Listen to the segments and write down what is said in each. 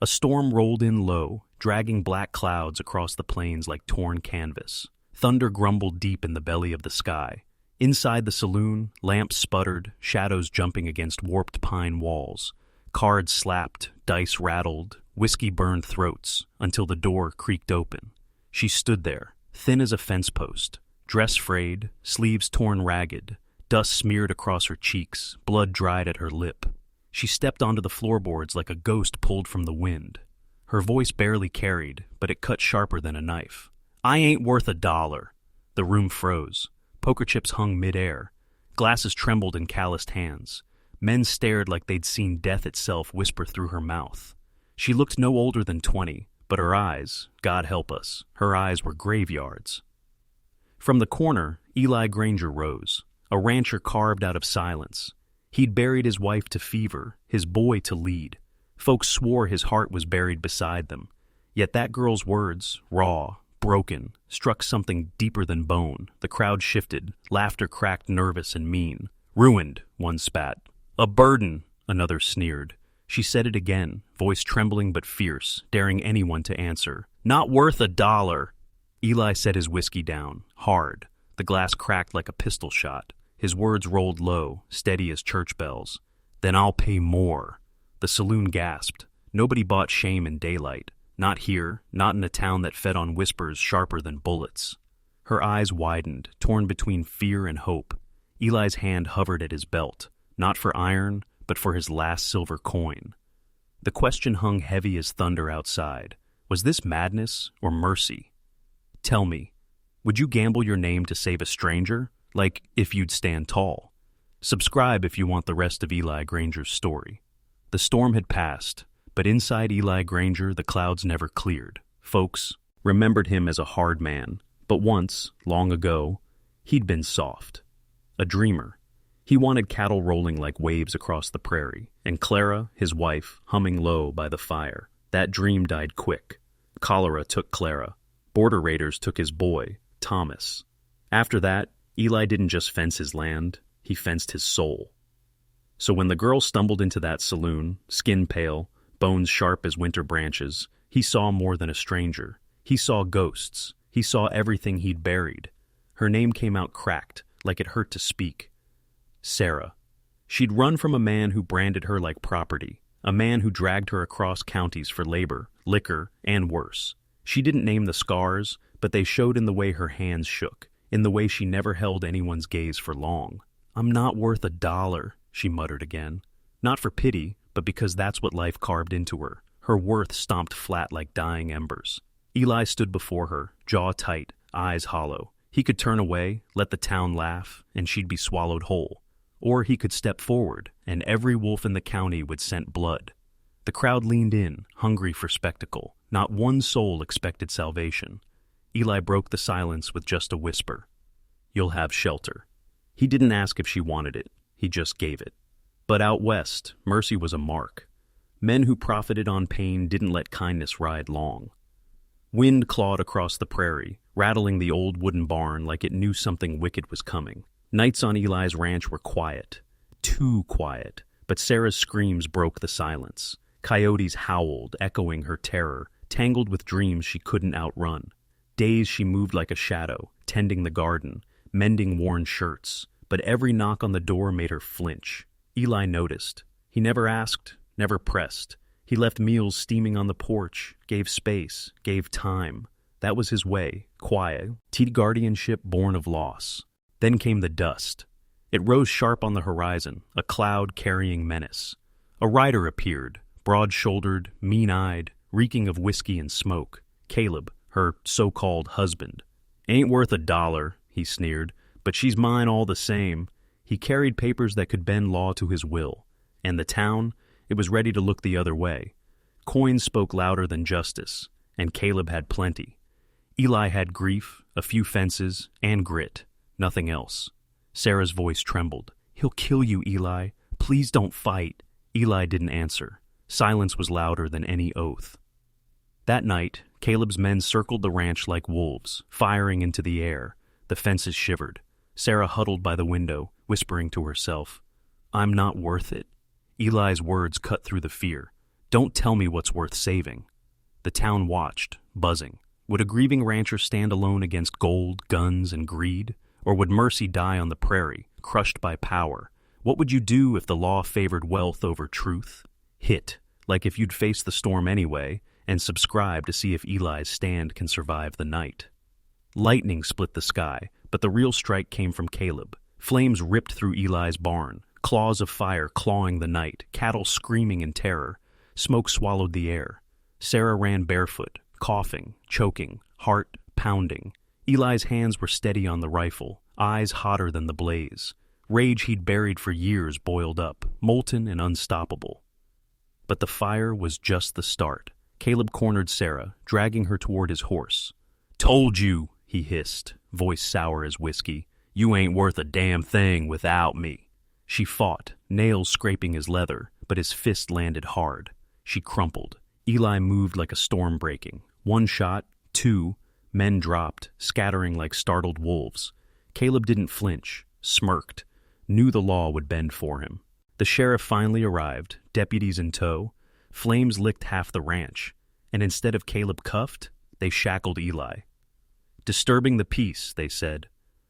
A storm rolled in low, dragging black clouds across the plains like torn canvas. Thunder grumbled deep in the belly of the sky. Inside the saloon, lamps sputtered, shadows jumping against warped pine walls. Cards slapped, dice rattled, whiskey burned throats, until the door creaked open. She stood there, thin as a fence post, dress frayed, sleeves torn ragged, dust smeared across her cheeks, blood dried at her lip. She stepped onto the floorboards like a ghost pulled from the wind. Her voice barely carried, but it cut sharper than a knife. "I ain't worth $1." The room froze. Poker chips hung midair. Glasses trembled in calloused hands. Men stared like they'd seen death itself whisper through her mouth. She looked no older than 20, but her eyes, God help us, her eyes were graveyards. From the corner, Eli Granger rose, a rancher carved out of silence. He'd buried his wife to fever, his boy to lead. Folks swore his heart was buried beside them. Yet that girl's words, raw, broken, struck something deeper than bone. The crowd shifted, laughter cracked nervous and mean. "Ruined," one spat. "A burden," another sneered. She said it again, voice trembling but fierce, daring anyone to answer. "Not worth $1." Eli set his whiskey down, hard. The glass cracked like a pistol shot. His words rolled low, steady as church bells. "Then I'll pay more." The saloon gasped. Nobody bought shame in daylight. Not here, not in a town that fed on whispers sharper than bullets. Her eyes widened, torn between fear and hope. Eli's hand hovered at his belt, not for iron, but for his last silver coin. The question hung heavy as thunder outside. Was this madness or mercy? "Tell me, would you gamble your name to save a stranger? Like, if you'd stand tall?" Subscribe if you want the rest of Eli Granger's story. The storm had passed, but inside Eli Granger the clouds never cleared. Folks remembered him as a hard man, but once, long ago, he'd been soft. A dreamer. He wanted cattle rolling like waves across the prairie, and Clara, his wife, humming low by the fire. That dream died quick. Cholera took Clara. Border raiders took his boy, Thomas. After that, Eli didn't just fence his land, he fenced his soul. So when the girl stumbled into that saloon, skin pale, bones sharp as winter branches, he saw more than a stranger. He saw ghosts. He saw everything he'd buried. Her name came out cracked, like it hurt to speak. Sarah. She'd run from a man who branded her like property, a man who dragged her across counties for labor, liquor, and worse. She didn't name the scars, but they showed in the way her hands shook, in the way she never held anyone's gaze for long. "I'm not worth $1, she muttered again. Not for pity, but because that's what life carved into her. Her worth stomped flat like dying embers. Eli stood before her, jaw tight, eyes hollow. He could turn away, let the town laugh, and she'd be swallowed whole. Or he could step forward, and every wolf in the county would scent blood. The crowd leaned in, hungry for spectacle. Not one soul expected salvation. Eli broke the silence with just a whisper. "You'll have shelter." He didn't ask if she wanted it. He just gave it. But out west, mercy was a mark. Men who profited on pain didn't let kindness ride long. Wind clawed across the prairie, rattling the old wooden barn like it knew something wicked was coming. Nights on Eli's ranch were quiet. Too quiet. But Sarah's screams broke the silence. Coyotes howled, echoing her terror, tangled with dreams she couldn't outrun. Days she moved like a shadow, tending the garden, mending worn shirts, but every knock on the door made her flinch. Eli noticed. He never asked, never pressed. He left meals steaming on the porch, gave space, gave time. That was his way, quiet, guardianship born of loss. Then came the dust. It rose sharp on the horizon, a cloud carrying menace. A rider appeared, broad-shouldered, mean-eyed, reeking of whiskey and smoke. Caleb, her so-called husband. "Ain't worth $1, he sneered, "but she's mine all the same." He carried papers that could bend law to his will. And the town, it was ready to look the other way. Coins spoke louder than justice, and Caleb had plenty. Eli had grief, a few fences, and grit, nothing else. Sarah's voice trembled. "He'll kill you, Eli. Please don't fight." Eli didn't answer. Silence was louder than any oath. That night, Caleb's men circled the ranch like wolves, firing into the air. The fences shivered. Sarah huddled by the window, whispering to herself, "I'm not worth it." Eli's words cut through the fear. Don't tell me what's worth saving. The town watched, buzzing. Would a grieving rancher stand alone against gold, guns, and greed? Or would mercy die on the prairie, crushed by power? What would you do if the law favored wealth over truth? Hit, like if you'd face the storm anyway, and subscribe to see if Eli's stand can survive the night. Lightning split the sky, but the real strike came from Caleb. Flames ripped through Eli's barn, claws of fire clawing the night, cattle screaming in terror. Smoke swallowed the air. Sarah ran barefoot, coughing, choking, heart pounding. Eli's hands were steady on the rifle, eyes hotter than the blaze. Rage he'd buried for years boiled up, molten and unstoppable. But the fire was just the start. Caleb cornered Sarah, dragging her toward his horse. "Told you," he hissed, voice sour as whiskey. "You ain't worth a damn thing without me." She fought, nails scraping his leather, but his fist landed hard. She crumpled. Eli moved like a storm breaking. One shot, two, men dropped, scattering like startled wolves. Caleb didn't flinch, smirked, knew the law would bend for him. The sheriff finally arrived, deputies in tow. Flames licked half the ranch, and instead of Caleb cuffed, they shackled Eli. "Disturbing the peace," they said,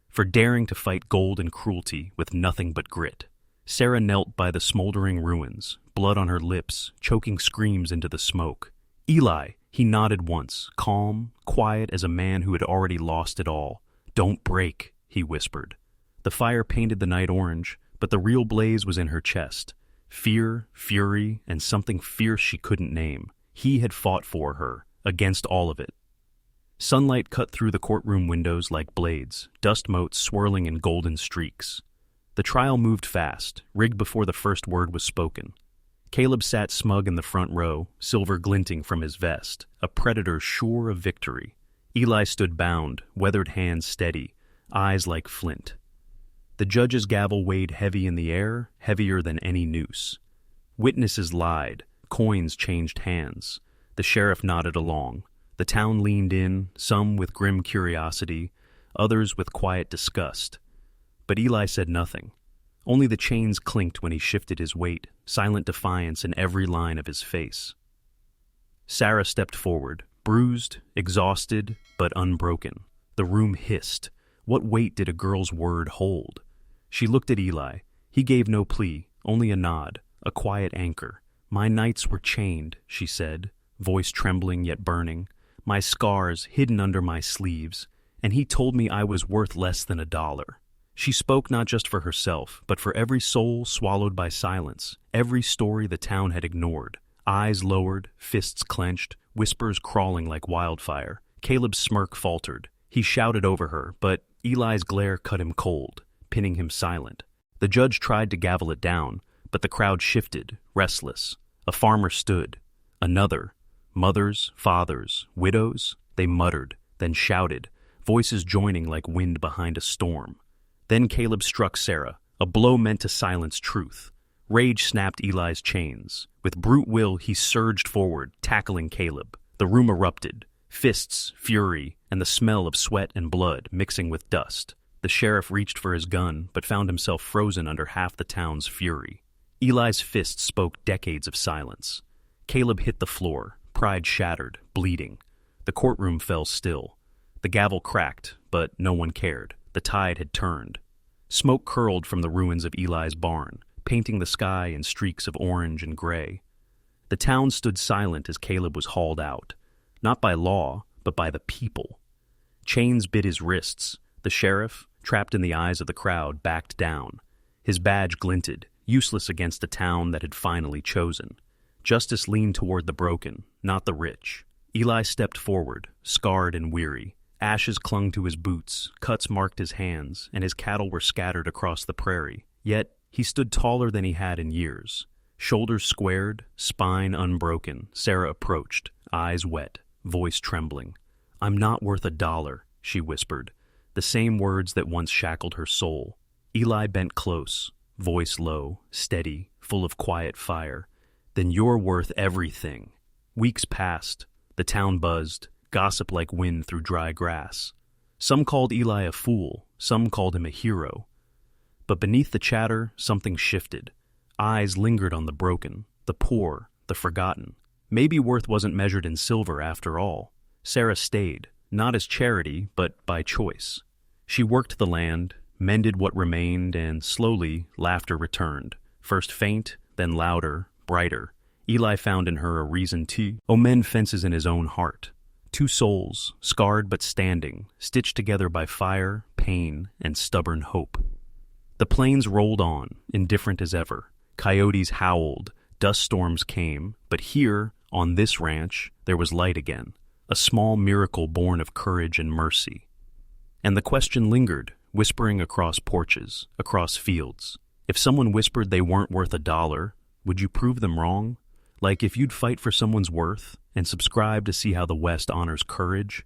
"for daring to fight gold and cruelty with nothing but grit." Sarah knelt by the smoldering ruins, blood on her lips, choking screams into the smoke. "Eli," he nodded once, calm, quiet as a man who had already lost it all. "Don't break," he whispered. The fire painted the night orange, but the real blaze was in her chest. Fear, fury, and something fierce she couldn't name. He had fought for her, against all of it. Sunlight cut through the courtroom windows like blades, dust motes swirling in golden streaks. The trial moved fast, rigged before the first word was spoken. Caleb sat smug in the front row, silver glinting from his vest, a predator sure of victory. Eli stood bound, weathered hands steady, eyes like flint. The judge's gavel weighed heavy in the air, heavier than any noose. Witnesses lied, coins changed hands. The sheriff nodded along. The town leaned in, some with grim curiosity, others with quiet disgust. But Eli said nothing. Only the chains clinked when he shifted his weight, silent defiance in every line of his face. Sarah stepped forward, bruised, exhausted, but unbroken. The room hissed. What weight did a girl's word hold? She looked at Eli. He gave no plea, only a nod, a quiet anchor. "My nights were chained," she said, voice trembling yet burning. "My scars hidden under my sleeves, and he told me I was worth less than $1. She spoke not just for herself, but for every soul swallowed by silence, every story the town had ignored. Eyes lowered, fists clenched, whispers crawling like wildfire. Caleb's smirk faltered. He shouted over her, but Eli's glare cut him cold, pinning him silent. The judge tried to gavel it down, but the crowd shifted, restless. A farmer stood. Another. Mothers, fathers, widows. They muttered, then shouted, voices joining like wind behind a storm. Then Caleb struck Sarah, a blow meant to silence truth. Rage snapped Eli's chains. With brute will, he surged forward, tackling Caleb. The room erupted. Fists, fury, and the smell of sweat and blood mixing with dust. The sheriff reached for his gun, but found himself frozen under half the town's fury. Eli's fist spoke decades of silence. Caleb hit the floor, pride shattered, bleeding. The courtroom fell still. The gavel cracked, but no one cared. The tide had turned. Smoke curled from the ruins of Eli's barn, painting the sky in streaks of orange and gray. The town stood silent as Caleb was hauled out, not by law, but by the people. Chains bit his wrists. The sheriff, trapped in the eyes of the crowd, backed down. His badge glinted, useless against a town that had finally chosen. Justice leaned toward the broken, not the rich. Eli stepped forward, scarred and weary. Ashes clung to his boots, cuts marked his hands, and his cattle were scattered across the prairie. Yet, he stood taller than he had in years. Shoulders squared, spine unbroken, Sarah approached, eyes wet, voice trembling. "I'm not worth $1, she whispered, the same words that once shackled her soul. Eli bent close, voice low, steady, full of quiet fire. "Then you're worth everything." Weeks passed. The town buzzed, gossip like wind through dry grass. Some called Eli a fool, some called him a hero. But beneath the chatter, something shifted. Eyes lingered on the broken, the poor, the forgotten. Maybe worth wasn't measured in silver after all. Sarah stayed, not as charity, but by choice. She worked the land, mended what remained, and slowly laughter returned. First faint, then louder, brighter. Eli found in her a reason to mend fences in his own heart. Two souls, scarred but standing, stitched together by fire, pain, and stubborn hope. The plains rolled on, indifferent as ever. Coyotes howled, dust storms came, but here, on this ranch, there was light again, a small miracle born of courage and mercy. And the question lingered, whispering across porches, across fields. If someone whispered they weren't worth $1, would you prove them wrong? Like if you'd fight for someone's worth and subscribe to see how the West honors courage,